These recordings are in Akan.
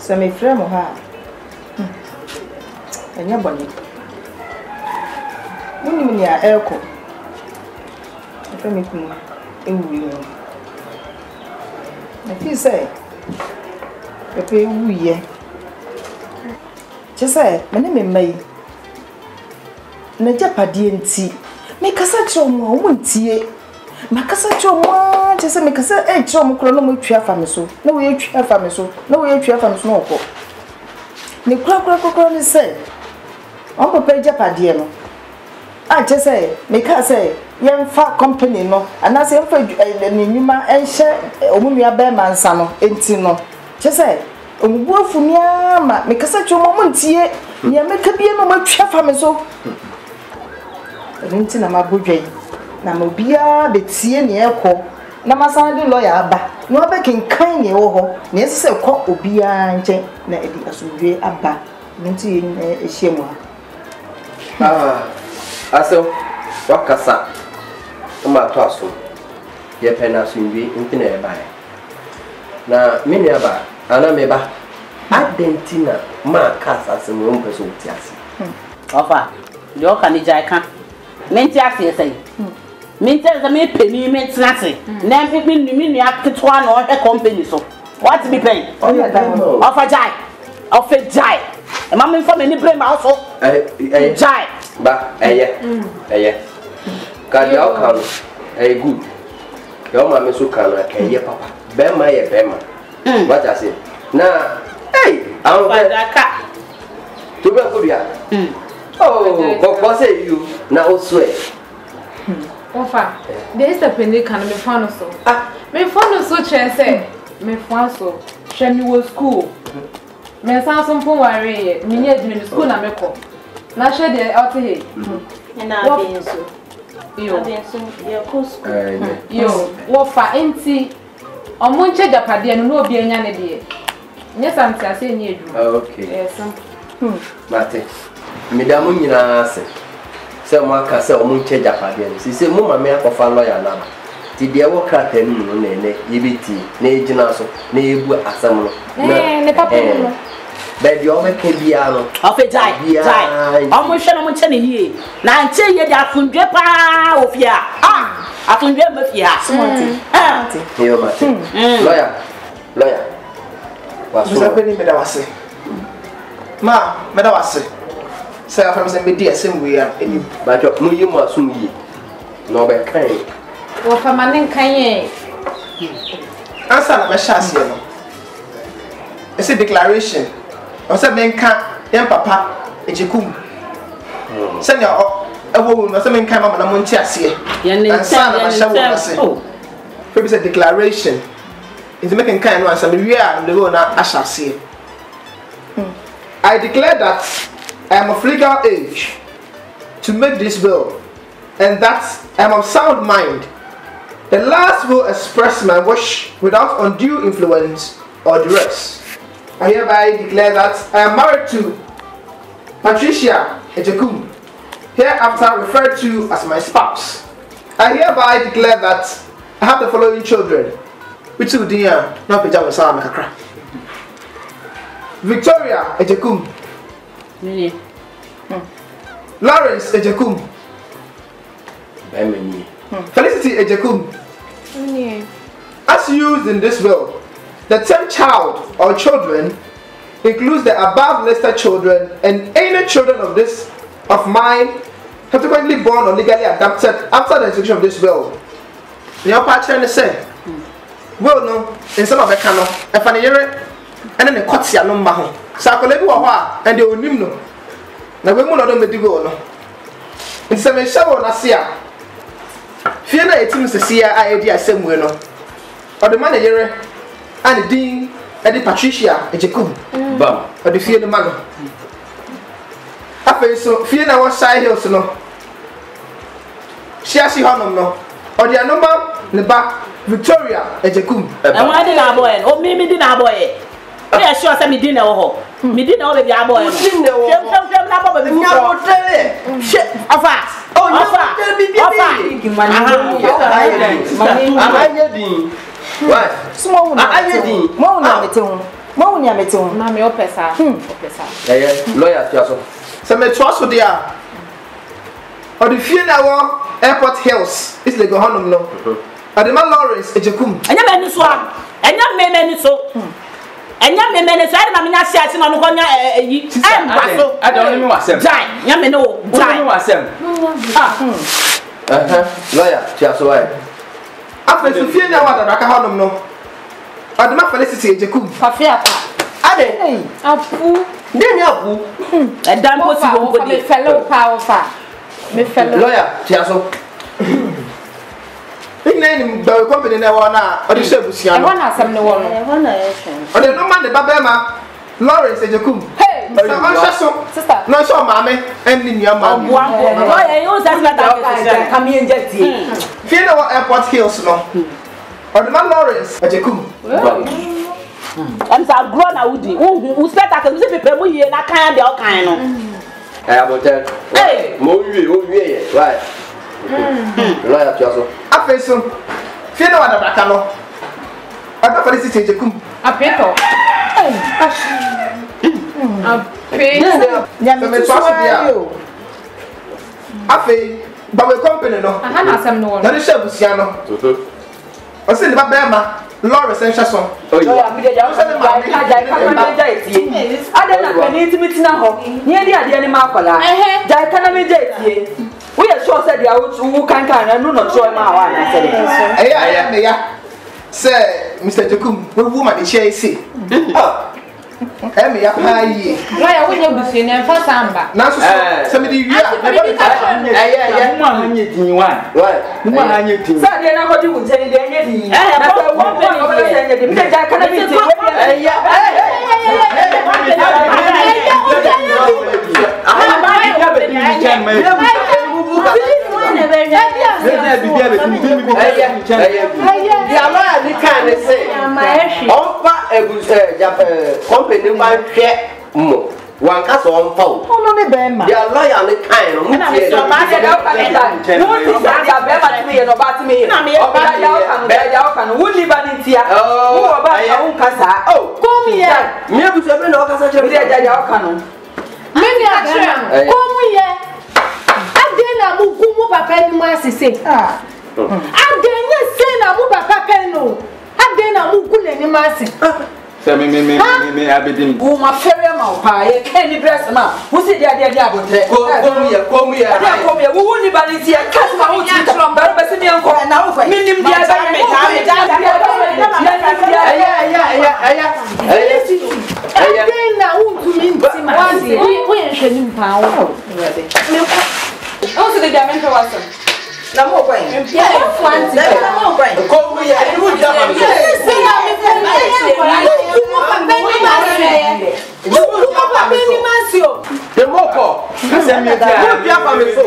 So me frame ha. Enya boni. Muni muni a elko. Efe me kum ewuri no. Na fi say pepe wuye. Che say me mai. Na japade nti. Me kasa chomo o ntie. Makasa chomo che say me kasa chomo kro no mo twa fa me so. Na wo ye twa fa me so. Na wo ye twa fa me so no okọ. Ni kura ni say. On papa japade no. Ah che say me ka say yemfa company no. Ana say yemfa ni nyuma enhye omunu aba ma nsa no enti no. Che say omubu afuni ama me kasa chomo mo ntie. Ni ameka bie no mo twa fa me so. Enti na mabodwen na mobia betie ne ekọ na masan de lawyer aba no abekenkan ne wo ho ne ese kọ obia nche na edi asudwe aba enti ehiemu aso wakasa ma to aso ye pena asudwe enti na eba na mini aba ana meba adentina ma kasa se mo mpeso tiase ofa yo kanija kan menti ase say menti ase me peni menti ase na me nua ketwa na o he company so what be pay ofa jai e ma me for me ni brain ba so jai ba eye ka dia o kan good yo ma me so kan ka eye papa be ma ye be ma what I say na am ba ka to be ko dia oh ko say you na o swear Ofa, there is a penny can me fan so. Me fan so chair say, me fan so. She me was school. Me san so pon ware, me nye adwuma school na me ko. Na she dey out here. Na be so. Yo. Abi so ye ko school. Yo, wo fa enti omo nche japade no obi anya ne de. Nye samti ase nye adwuma. Okay. Yes. Mate. Medamu nyina ase. Se mo aka se o mo nche japade no. Se mo mama akofa lawyer na. Ti de wo krata ni no na ene yebeti na ejina so na ebu asam no. Ne papa no. Be di o meke bia no. Ofe jai. Omo hwe no mo nche ne yie. Na nche ye de afundwe pa ofia. Afundwe mafia. Smart. Yo mate. Lawyer. Waso. Musa peni meda wase. Ma, meda wase. Say afam se me di asem we ya eni. Ba jo mu yi mu asum yi. No be kan. Wo fa manen kan ye. Answer na me shase no. It's a declaration. O se men kan yan papa ejekum. Se nya ewo no se men kan mama na mo nti ase. Answer na me shase. Oh. It's a declaration. It's making kind of answer. We are the one ashase. I declare that I am of legal age to make this will, and that I am of sound mind. The last will express my wish without undue influence or duress. I hereby declare that I am married to Patricia Ejekum, hereafter referred to as my spouse. I hereby declare that I have the following children. Which two dear no pija was sama kakra. Victoria Ejekum. Lawrence Ejekum. Felicity Ejekum. As used in this will, the term child or children includes the above listed children and any children of mine subsequently born or legally adopted after the execution of this will. The upper chain say, well, no, in some of the cano, if an year and then a cotia no maho. Sakolebu and the unimno. Now we will not be no. In some show on Asia. Fear it seems to see idea same way no. Or the manager and the dean and the Patricia Ejekum. Bam. Or the fear the man. After so fear now side hills no. She has no. Or the number the back Victoria Ejekum. And why did our boy? Oh, me did our boy. I sure say me dinner ho. Me dinner ho baby our boy. Shame na baba be fuko. Shit, afa. Oh, you What? Small one. I did. Mo na mete ho. Ma wo ni amete ho. Na me opesa. Opesa. Lawyer Tiaso. So me trust so dia. Or the fear na wo Airport Hills. Is le go honum no. Adema Lawrence Ejekum. Enya me ni so a. Enya me ni so. Enya me ni so. Ena me nya sia ati na no konya yi. Emba so. Ada oni me wasem. Jai, nya me no. Jai. Oni me wasem. Lawyer Tiaso why? After so fear na wa da ka honum no. Adema Felicity Ejekum. Fafia pa. Ade. Apu. Ndeni abu. Edan po si won ko Me di. fellow power fa. Me fellow. Lawyer Tiaso. Ina ni the company na wa na o di shebusia E no. wana asem ne wo no. E wana e hwen. O de no man de babema Lawrence Ejekum. Hey, So on so. sister. No so maame en ni nua maame. Obuan ko. Lo ye yo sa ta ka Come here njeti. Fear na wa Airport Hills no. Adema Lawrence Ejekum. Em sa grow na wudi. Wo spectacle se pepe mu yie na kan de o kan no. Abotel. Hey. Mo wie ye. Why? Lawyer Tiaso. After so fear na wa da ka no. Adema Felicity Ejekum. Apeto. Ape. Ya So me me so trust dia. yo. After the company no. Aha na asem ne wo Na no. di shebusia no. O se le babema Lawrence Enchason. Ya me de ja o se me ma ja ka ma de ja etie. Ade na pani ntimi tina ho. Ni ade ade ni ma akwala. Ja ka na me ja etie. We are sure said dia wo kan na no no tro ma wa na said. Aya me ya. Say Mr. Jekum, we woman the chair say. Me ya pa yi. Lawyer wo nya busu ne fa samba. Na so so me di wi a me ba Mo anye tin wan. Why? Mo anye tin. Sa de na ko di wo tani de nya di. Na sa wo pe ko ba se nya di. Me ja ka na me etie. Company man share mo wan ka so on fa o Ono ne be ma. dia lawyer ne kan no Na me so ba se da o kan da. No ti sa ja be ma ti me no ba ti me. O ba ja o kan wo ni ba ni tia. Wo ba ka un kasa. Oh, come here. me bu se be na o ka sa Me chere de ja o kan no. Me ni atre. Como ye? Adena mu gumu papa ni mu asese. Ah. Adena se na mu papa kan no. Adena mu gule ni mu ase. Se me abedim. Wo ma fere ma o pa ye kan ni dress ma. Wo se de ade abotre. komu ya Ade kom ye wo ni ba ni tia kas ma wo ti ta. Ba ba se ni enko. Na wo fa. Minim dia ba me Adena untu mi ntima. Wazi, wo ye hwani mpa wo. O se de dia mentor waso. na mo kwa yin. Ya fo anti. Na mo kwa yin. komu ya ni wo ja ma Se na me fo ni. Gumu papa ni mu ase. Gumu papa ni mu ase o. de mo ko Se me dia. wo bia fa me so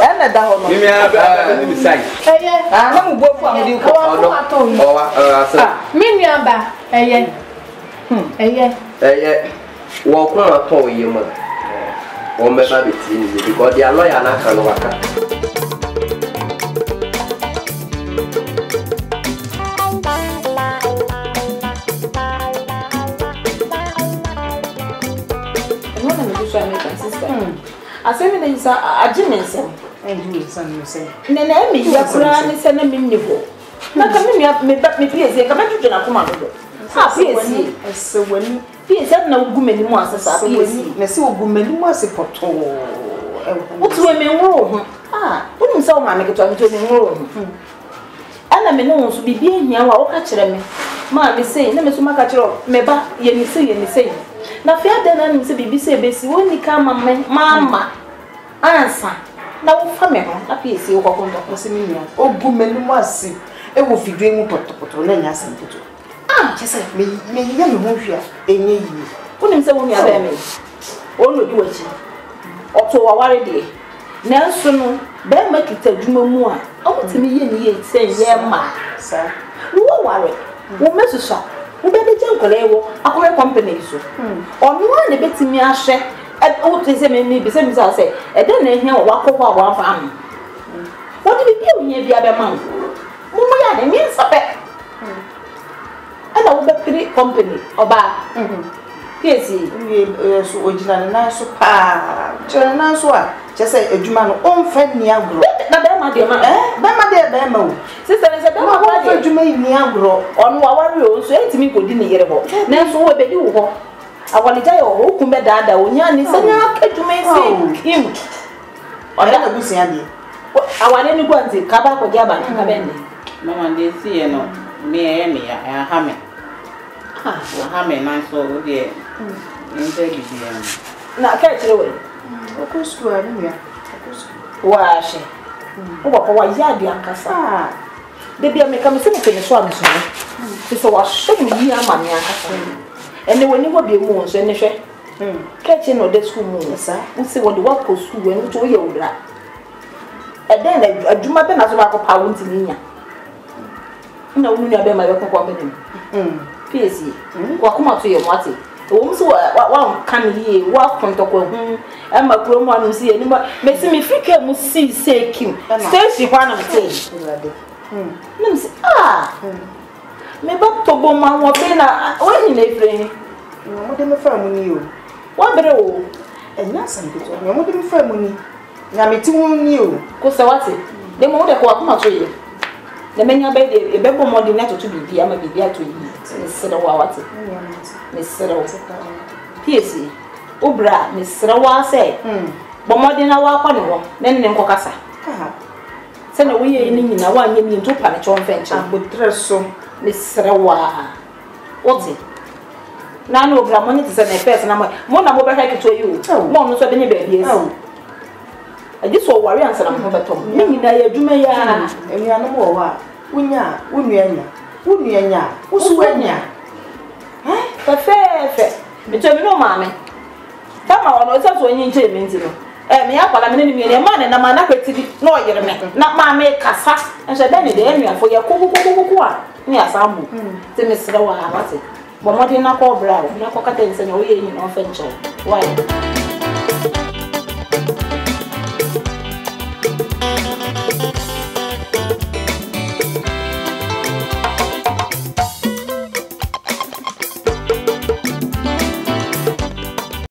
Ene da ho no. Me abedim misai. Eye. Ah, na mo bo fu am di ko. Wa ato yi. o wa asa Mi nuaba. Eye. Eye. wo ko na to yi mo o me ba be ti ni because dia lawyer na kan waka No na me do so American sister. Asemi na isa ajimense. Ne na me ya kura ni se na me nivo. Na ka me piese ka me tutu na kuma do. Ah, piese. Esewani. Piese na ugu meni mu asesa piese. Na se ogu mani mu ase poto. Wotu we me nworo ho. Ah, wonu se o ma me keto me to me nworo ho. Ana me no so bibie hia wa wo ka kire me. Ma me sei na me so maka kire me ba ye ni sei. Na fi ade na nim se bibi se besi woni ka mama. Ansa. Na wo fa me ho na piese wo kokondo. Ose mi nia. Ogu mani mu ase. E wo fidwe mu poto na nya asem poto. Ah, Chese me nya me ho hwia enye yi. wonim se wo nua ba me. Wo no di wachi. Oto wa ware de. Na nso no be ma kita dwuma mu a, awotimi ye ni ye se ye ma. Sa. Wo ware. Wo mesusa. Wo be de jankole wo akore company so. Ono a ne betimi ahwe. O to se me bi se mi sa se. E de na ehia wo akokwa wo afa am. Wo de bi ohia bi abema. Mo mo ya de mi nsape. Ana wo be company oba PSC so ojina na so pa chere na so a che say adwuma no onfa ni agro na be ma de ma be ma o sister say be ma kwa de adwuma ni agro onu awari o so entimi kodi ni yere ho na so we be di wo ho awalija yo ho kumbe dada onya ni sanya adwuma isi kim ona na busia de awale ni gwanzi kaba ko jaba ka bende mama de si no me ya ha me ha me na so de nje bidia na ka chire we ko school ani ya wa she wo ko wa ya di akasa de bia me ka me se mo fene so am so so wa so mo yi ama me akasa ene woni wo bi mu so ene hwe ka chi no de school mu sa wo se wo de wa ko school we no to ye wura eden na adwuma be na so ba ko pa won timinya na wonu ya be ma be ko ko be PSC kwa kuma to ye mwate wo mso wa kan ye wa kontoko hu e ma kuro mu anu si ye ni me si me frika mu si se kim station kwa na mte nim si me ba to bo ma wo be na wo ni na ifre mo de me fa mu ni o wa bere o enya san ke to mo de me fa mu ni na me ti mu ni o ko se wate de mo de kwa kuma to ye na menya be de e be bo mo de na to bibi ama bibi ato yi Mr. Wawati. Mr. PSC. Obra, Mr. Wase. Bomodina wa kwa no, nen ne nkokasa. Se na we ye ni nyina wa anya mi nto pa ne chon fenche. Abotre so Mr. Wa. Oti. Na no obra mo nyete se na first na mo na mo be hake to you. Mo no so de nye be bi esi. Aji so wari ansa na mo betom. Ni nyina ya adwuma ya. Enu anu mo wa. Unya, unuanya. Unuanya, usuanya. Fefe. Mitomi no mame. Kama ono so onyi nche me ntino. Me akwala me ni me ma na ma na kwetidi na oyere me. Na mame kasa. Ense da ni de enuafo ye kukukukuku a. Ni asambu. Te me sira wa amate. Bomodi na ko bra. Na ko kata nse na oye nyi na ofe nche. Why?